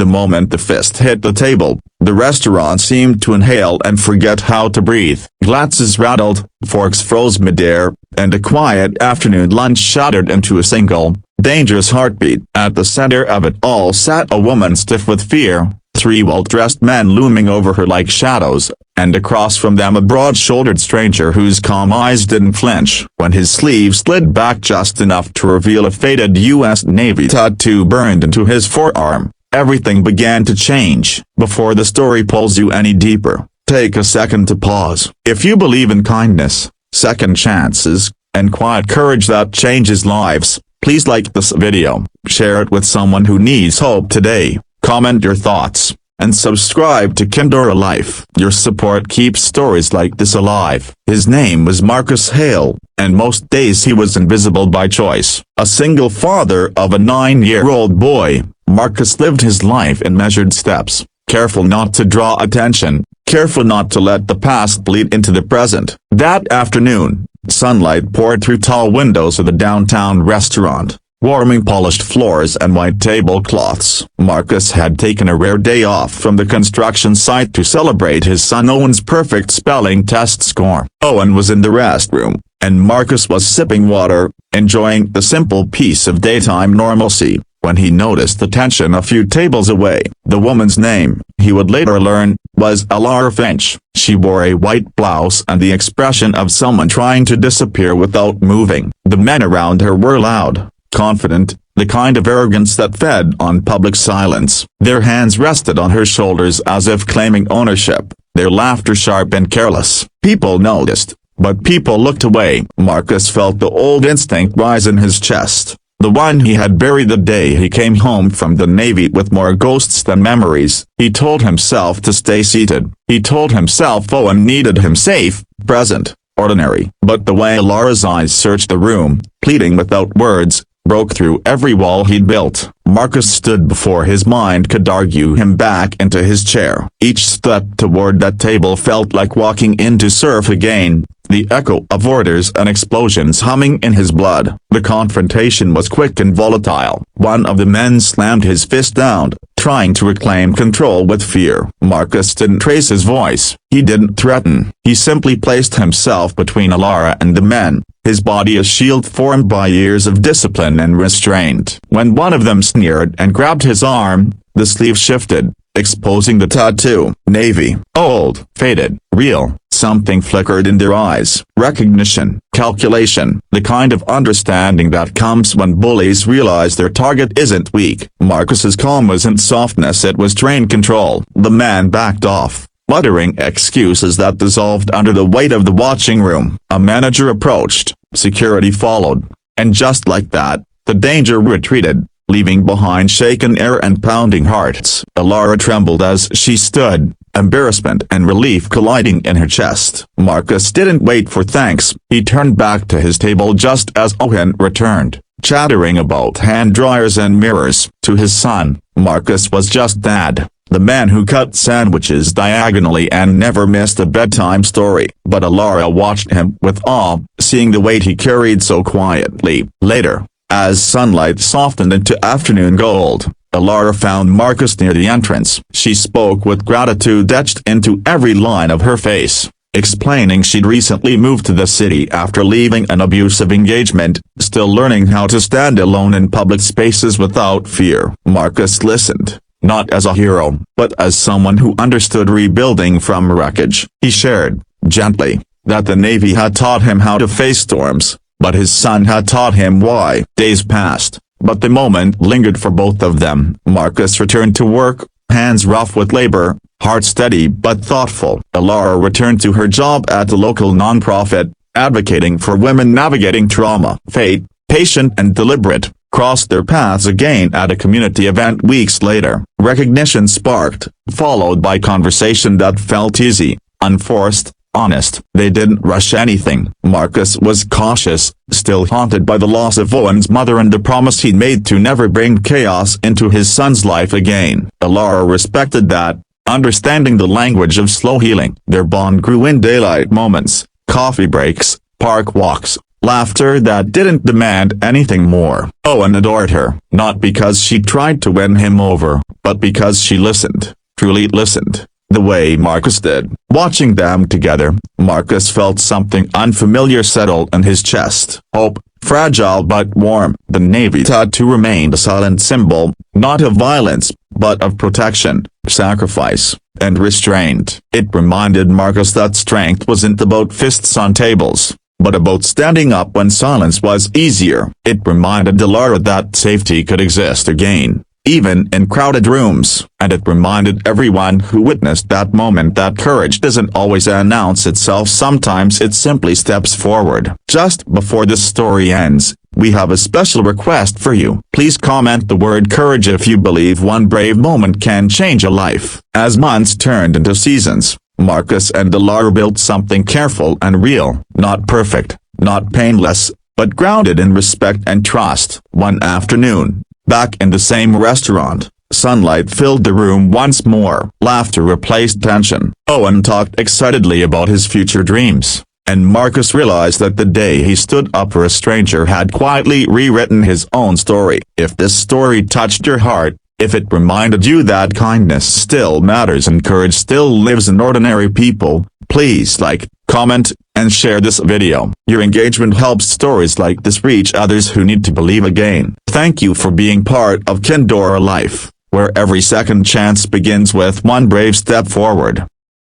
The moment the fist hit the table, the restaurant seemed to inhale and forget how to breathe. Glasses rattled, forks froze midair, and a quiet afternoon lunch shattered into a single, dangerous heartbeat. At the center of it all sat a woman stiff with fear, three well-dressed men looming over her like shadows, and across from them a broad-shouldered stranger whose calm eyes didn't flinch when his sleeve slid back just enough to reveal a faded U.S. Navy tattoo burned into his forearm. Everything began to change. Before the story pulls you any deeper, take a second to pause. If you believe in kindness, second chances, and quiet courage that changes lives, please like this video, share it with someone who needs hope today, comment your thoughts, and subscribe to Kindora Life. Your support keeps stories like this alive. His name was Marcus Hale, and most days he was invisible by choice. A single father of a 9-year-old boy, Marcus lived his life in measured steps, careful not to draw attention, careful not to let the past bleed into the present. That afternoon, sunlight poured through tall windows of the downtown restaurant, warming polished floors and white tablecloths. Marcus had taken a rare day off from the construction site to celebrate his son Owen's perfect spelling test score. Owen was in the restroom, and Marcus was sipping water, enjoying the simple peace of daytime normalcy, when he noticed the tension a few tables away. The woman's name, he would later learn, was Alara Finch. She wore a white blouse and the expression of someone trying to disappear without moving. The men around her were loud, confident, the kind of arrogance that fed on public silence. Their hands rested on her shoulders as if claiming ownership, their laughter sharp and careless. People noticed, but people looked away. Marcus felt the old instinct rise in his chest, the one he had buried the day he came home from the Navy with more ghosts than memories. He told himself to stay seated. He told himself Owen needed him safe, present, ordinary. But the way Alara's eyes searched the room, pleading without words, broke through every wall he'd built. Marcus stood before his mind could argue him back into his chair. Each step toward that table felt like walking into surf again, the echo of orders and explosions humming in his blood. The confrontation was quick and volatile. One of the men slammed his fist down, trying to reclaim control with fear. Marcus didn't raise his voice. He didn't threaten. He simply placed himself between Alara and the men, his body a shield formed by years of discipline and restraint. When one of them sneered and grabbed his arm, the sleeve shifted, exposing the tattoo. Navy. Old, faded, real. Something flickered in their eyes. Recognition. Calculation. The kind of understanding that comes when bullies realize their target isn't weak. Marcus's calm wasn't softness, it was trained control. The man backed off, muttering excuses that dissolved under the weight of the watching room. A manager approached, security followed, and just like that, the danger retreated, leaving behind shaken air and pounding hearts. Alara trembled as she stood, embarrassment and relief colliding in her chest. Marcus didn't wait for thanks. He turned back to his table just as Owen returned, chattering about hand dryers and mirrors. To his son, Marcus was just Dad, the man who cut sandwiches diagonally and never missed a bedtime story. But Alara watched him with awe, seeing the weight he carried so quietly. Later, as sunlight softened into afternoon gold, Alara found Marcus near the entrance. She spoke with gratitude etched into every line of her face, explaining she'd recently moved to the city after leaving an abusive engagement, still learning how to stand alone in public spaces without fear. Marcus listened, not as a hero, but as someone who understood rebuilding from wreckage. He shared, gently, that the Navy had taught him how to face storms, but his son had taught him why. Days passed, but the moment lingered for both of them. Marcus returned to work, hands rough with labor, heart steady but thoughtful. Alara returned to her job at the local nonprofit, advocating for women navigating trauma. Fate, patient and deliberate, crossed their paths again at a community event weeks later. Recognition sparked, followed by conversation that felt easy, unforced, honest. They didn't rush anything. Marcus was cautious, still haunted by the loss of Owen's mother and the promise he'd made to never bring chaos into his son's life again. Alara respected that, understanding the language of slow healing. Their bond grew in daylight moments, coffee breaks, park walks, laughter that didn't demand anything more. Owen adored her, not because she tried to win him over, but because she listened, truly listened, the way Marcus did. Watching them together, Marcus felt something unfamiliar settle in his chest. Hope, fragile but warm. The navy tattoo remained a silent symbol, not of violence, but of protection, sacrifice, and restraint. It reminded Marcus that strength wasn't about fists on tables, but about standing up when silence was easier. It reminded Delara that safety could exist again, even in crowded rooms. And it reminded everyone who witnessed that moment that courage doesn't always announce itself. Sometimes it simply steps forward. Just before this story ends, we have a special request for you. Please comment the word courage if you believe one brave moment can change a life. As months turned into seasons, Marcus and Delara built something careful and real, not perfect, not painless, but grounded in respect and trust. One afternoon, back in the same restaurant, sunlight filled the room once more. Laughter replaced tension. Owen talked excitedly about his future dreams, and Marcus realized that the day he stood up for a stranger had quietly rewritten his own story. If this story touched your heart, if it reminded you that kindness still matters and courage still lives in ordinary people, please like, comment, and share this video. Your engagement helps stories like this reach others who need to believe again. Thank you for being part of Kindora Life, where every second chance begins with one brave step forward.